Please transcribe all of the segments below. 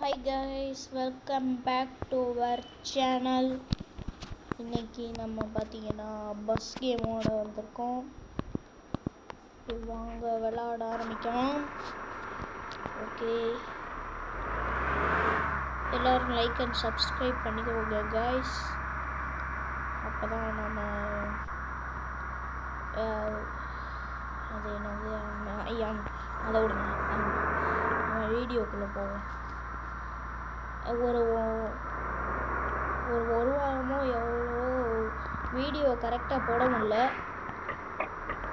Hi guys, welcome back to our channel. இன்னைக்கு நம்ம பார்த்தீங்கன்னா பஸ் கேமோட வந்திருக்கோம். வாங்க விளையாட ஆரம்பிக்கலாம். ஓகே, எல்லோரும் லைக் அண்ட் சப்ஸ்கிரைப் பண்ணிக்கோங்க கைஸ். அப்போ தான் நம்ம அது என்னது அதை விடுங்க, நம்ம வீடியோக்குள்ளே போவோம். ஒரு வாரமோ எவ்வளோ வீடியோ கரெக்டாக போட முடியல,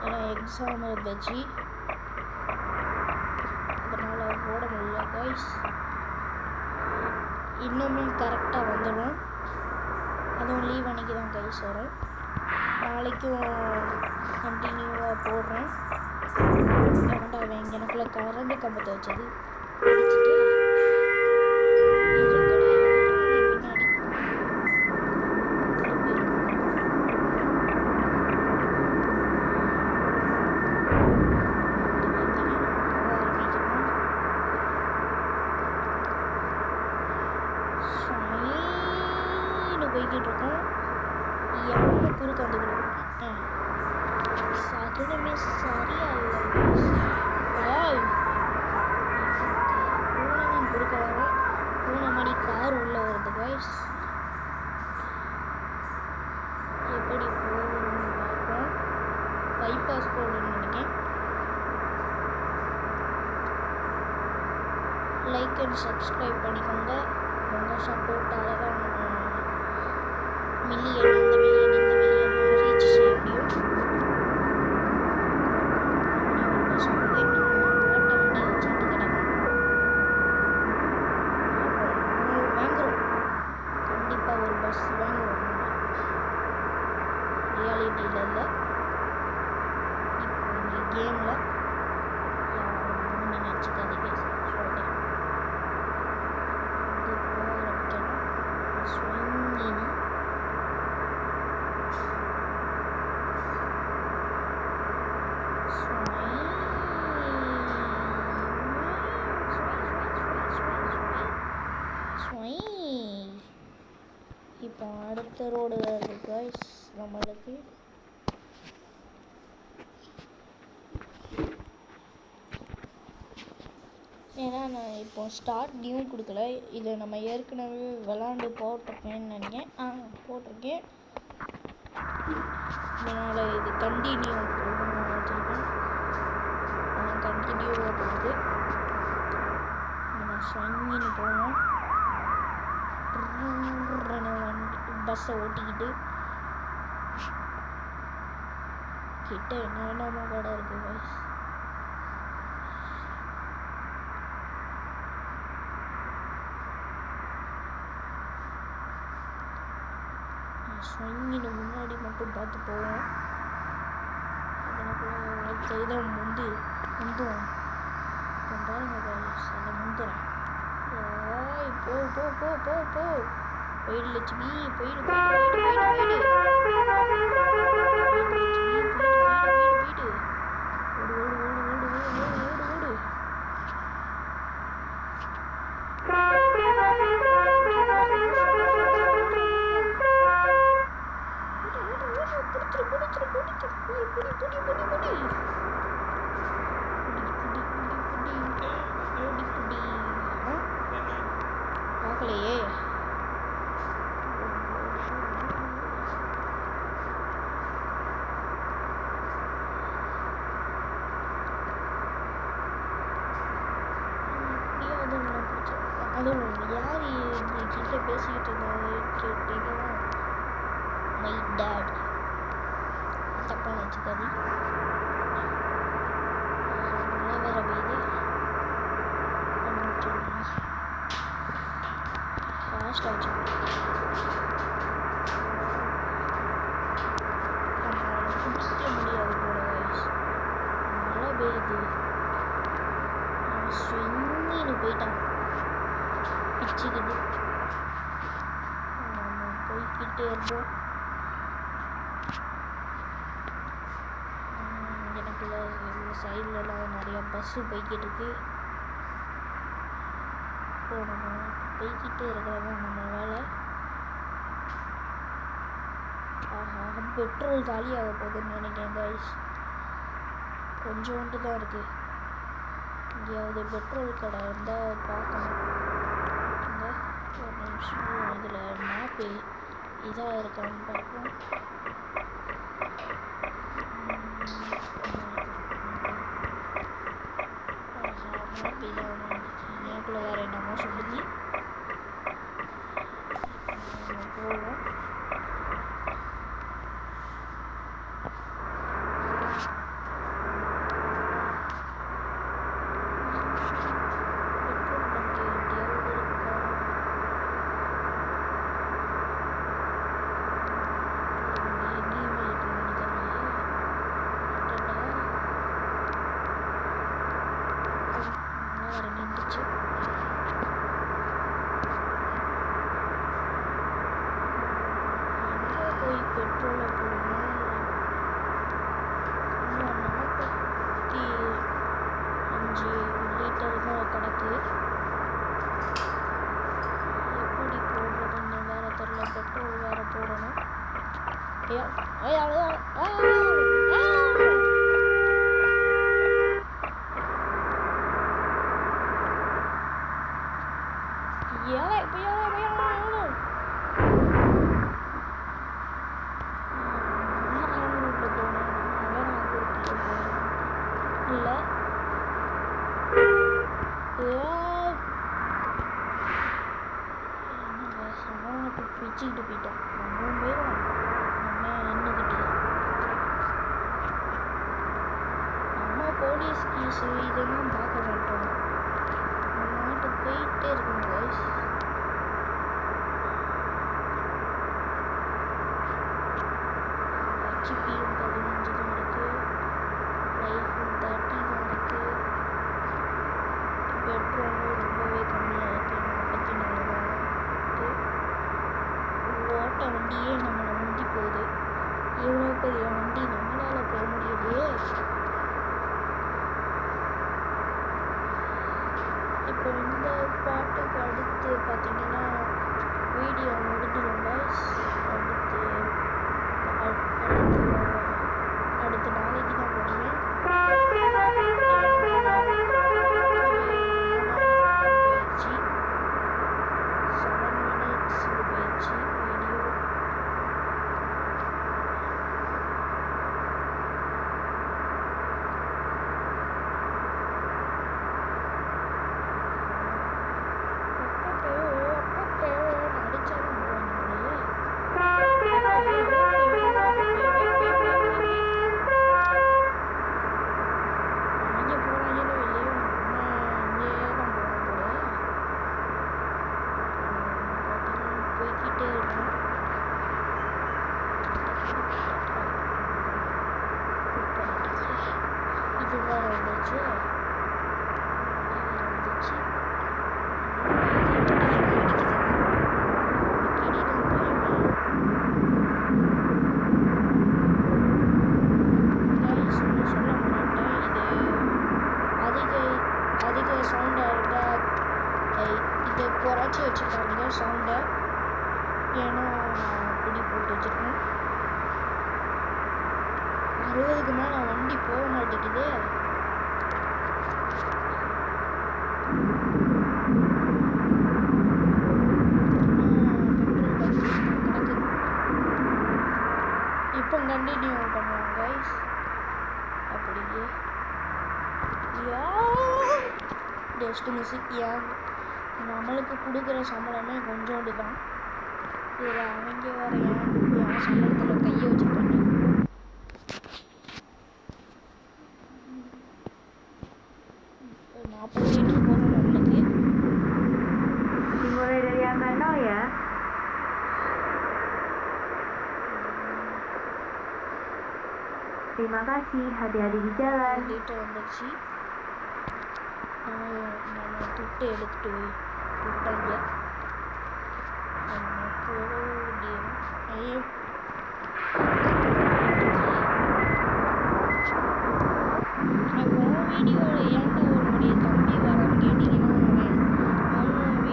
ஏன்னா எக்ஸாம் இருந்துச்சு, அதனால் போட முடியல கைஸ். இன்னுமே கரெக்டாக வந்துடும், அதுவும் லீவ் அன்றைக்கி தான் கைஸ் வரும். நாளைக்கும் கண்டினியூவாக போடுறேன். வேண்டாம், எனக்குள்ள கரண்ட் கம்பத்தை வச்சது பிடிச்சிட்டு போய்கிட்டு இருக்கோம். எவ்வளோ குறுக்க வந்துக்கணும், சகுனமே சரியா இல்லை. பூனை குறுக்க வரும், 3 மணி கார் உள்ளே வருது கைஸ். எப்படி போகணும்னு பார்ப்போம். பைபாஸ் போகணும்னு நினைக்கிறேன். லைக் அண்ட் சப்ஸ்கிரைப் பண்ணிக்கோங்க. உங்கள் சப்போர்ட்டால் தான் நம்ம மில்லியன் ரீச் செய்ய முடியும். கண்டிப்பாக ஒரு பஸ் வாங்குவோம். ரியாலிட்டியில் இல்லை, இப்போ இந்த கேமில் நினச்சிக்காதீங்க சொல்கிறேன். இது போக ஆரம்பிக்கலாம். ஸ்விங்கின்னு இப்போ அடுத்த ரோடு வருது கைஸ் நம்மளுக்கு. ஏன்னா நான் இப்போ ஸ்டார்ட் நியூ கொடுக்கல, இதை நம்ம ஏற்கனவே விளாண்டு போட்டிருக்கேன்னு நினைக்கிறேன். போட்டிருக்கேன், அதனால் இது கண்டினியூ போகணும்னு வச்சுருக்கேன். கண்டினியூவாக போகுது. நம்ம ஸ்விங்கின்னு போவோம். பஸ்ஸை ஓட்டிக்கிட்டு கிட்ட என்னென்னமோ கடை இருக்கு கைஸ். ஸ்விங்கின்னு முன்னாடி மட்டும் பார்த்து போவோம். இதை முந்துவோம். பாருங்க கைஸ், அதை முந்துறேன். போ போ போ போ போ போயிடு லட்சுமி, போயிடு போயிடு போயிடு ஓடு ஓடு ஓடு ஓடு ஓடு ஓடு ஓடு. பார்க்கலையே, அதுவும் யார் கிட்ட பேசிக்கிட்டு இருந்தாங்க கேட்டீங்கன்னா மை டேட். தப்பாக நினச்சிக்காது. வேற பெய்து ஃபாஸ்ட் ஆச்சு. பிடிக்க முடியாது போல வயசு, மழை பெய்யுது. ஸ்விங்கின்னு போயிட்டான் பிச்சுக்கிட்டு. நம்ம போய்கிட்டே இருப்போம். எனக்குள்ள சைட்லலாம் நிறையா பஸ்ஸு போய்கிட்டு இருக்கு. போடணும். போய்கிட்டே இருக்கிறது நம்ம வேலை. ஆஹா, பெட்ரோல் காலியாக போகுதுன்னு நினைக்கிறேன் கைஸ். கொஞ்சோண்டு தான் இருக்குது. எங்கேயாவது பெட்ரோல் கடை இருந்தால் பார்க்கணும். இங்கே ஒரு நிமிஷம் இதில் மேப்பு இதாக இருக்கான்னு பார்ப்போம். மேப் இதாக எனக்குள்ள வேறு என்னமோ சொல்லுது. போவோம். பெட்ரோலை போடணும். இன்னும் 45 லிட்டர் தான் கிடக்கு. எப்படி போடுறதுன்னு வேறு தெரியல. பெட்ரோல் வேறு போடணும். பிச்சுக்கிட்டு போயிட்டோம். நம்மளும் போயிடும். நம்ம நின்றுக்கிட்டு நம்ம போலீஸ் கேஸு இதெல்லாம் பார்க்க மாட்டோம். நம்ம நாட்டுக்கு போயிட்டே இருக்கணும் கைஸ். ஹெச்பியும் 15 தான் இருக்குது. லைஃபும் 30 தான் இருக்குது. பெட்ரோலும் ரொம்பவே கம்மியாக இருக்குது. 44 தான் இருக்குது. ஓட்ட வண்டியே நம்மளை முந்தி போகுது. இவ்வளோ பெரிய வண்டி நம்மளால் போக முடியலையே. இப்போ இந்த பாட்டுக்கு அடுத்து பார்த்தீங்கன்னா வீடியோ முடிஞ்சிடும் கைஸ். அடுத்த நாளைக்கு தான் போடுவேன். போயிடுச்சு 7 minutes போயிடுச்சு வீடியோ. இதை குறைச்சி வச்சுருக்காங்க சவுண்டை. ஏன்னா பிடி போட்டு வச்சுருக்கேன். 60க்கு மேலே வண்டி போக மாட்டேங்குது. இப்போ கண்டினியூ பண்ணலாம் கைஸ். அப்படியே ஜஸ்ட் மியூசிக். நம்மளுக்கு கொடுக்குற சம்பளமே கொஞ்சோண்டு தான். இதில் அவங்க வேறு என் சம்பளத்தில் கையை வச்சுருப்பாங்க. Terima kasih, hati-hati di jalan. வந்துட்டு வந்துச்சு. நம்ம துட்டு எடுத்துட்டு விட்டாங்க. நம்ம போக முடியும். வீடியோவில் ஏன்டா உன்னுடைய தம்பி வரான்னு கேட்டிங்கன்னா அவனும்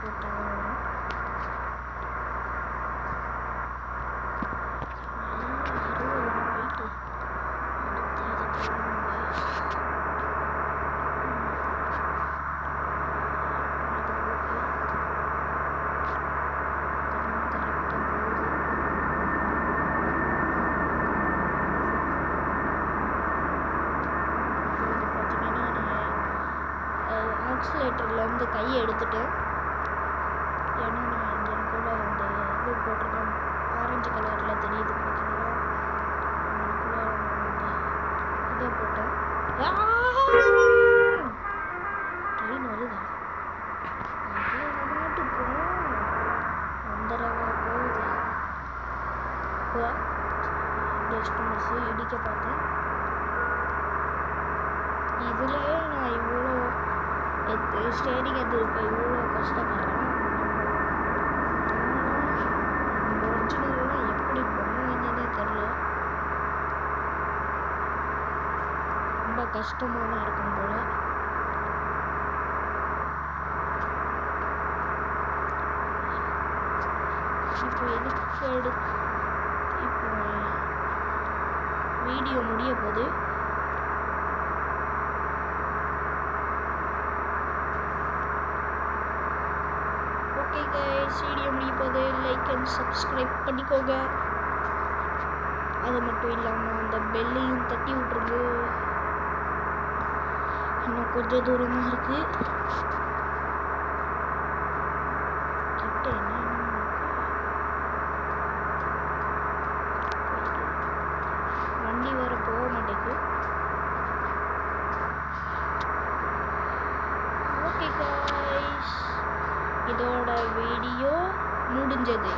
போட்டால் தான் வரும். போயிட்டு அடுத்து இதை போடணும் guys. இது ஓகே கரெக்டாக போகுது. இது பார்த்தீங்கன்னா நான் ஆக்சிலேட்டர்லேருந்து கையை எடுத்துட்டேன். ஏன்னா நான் இங்கே கூட அந்த இது போட்டிருக்கேன் ஆரஞ்சு கலரில் தெரியுது பார்த்தீங்களா, அதுக்குள்ள அந்த இதை போட்டேன். ட்ரெயின் வருதா? அவ்வளோ நாட்டுக்கும் வந்துடவா போகுது. ஜஸ்ட் மிஸ்ஸு இடிக்க பார்த்தேன். இதுலேயே நான் இவ்வளோ ஸ்டேரிங் திருப்ப இவ்வளோ கஷ்டப்படுறேன். ஒரிஜினல்லாம் எப்படி பண்ணுவீங்கன்னே தெரில. ரொம்ப கஷ்டமாக தான் இருக்கும் போல். இப்போ எதுக்கு இப்போ வீடியோ முடிய போகுது. ஓகே கைஸ், வீடியோ முடிய போகுது. லைக் அண்ட் சப்ஸ்கிரைப் பண்ணிக்கோங்க. அது மட்டும் இல்லாமல் அந்த பெல்லையும் தட்டி விட்ருங்க. இன்னும் கொஞ்சம் தூரமாக இருக்குது. கிட்ட என்ன வண்டி வேறு போக மாட்டேங்குது. ஓகே கைஸ், இதோட வீடியோ முடிஞ்சது.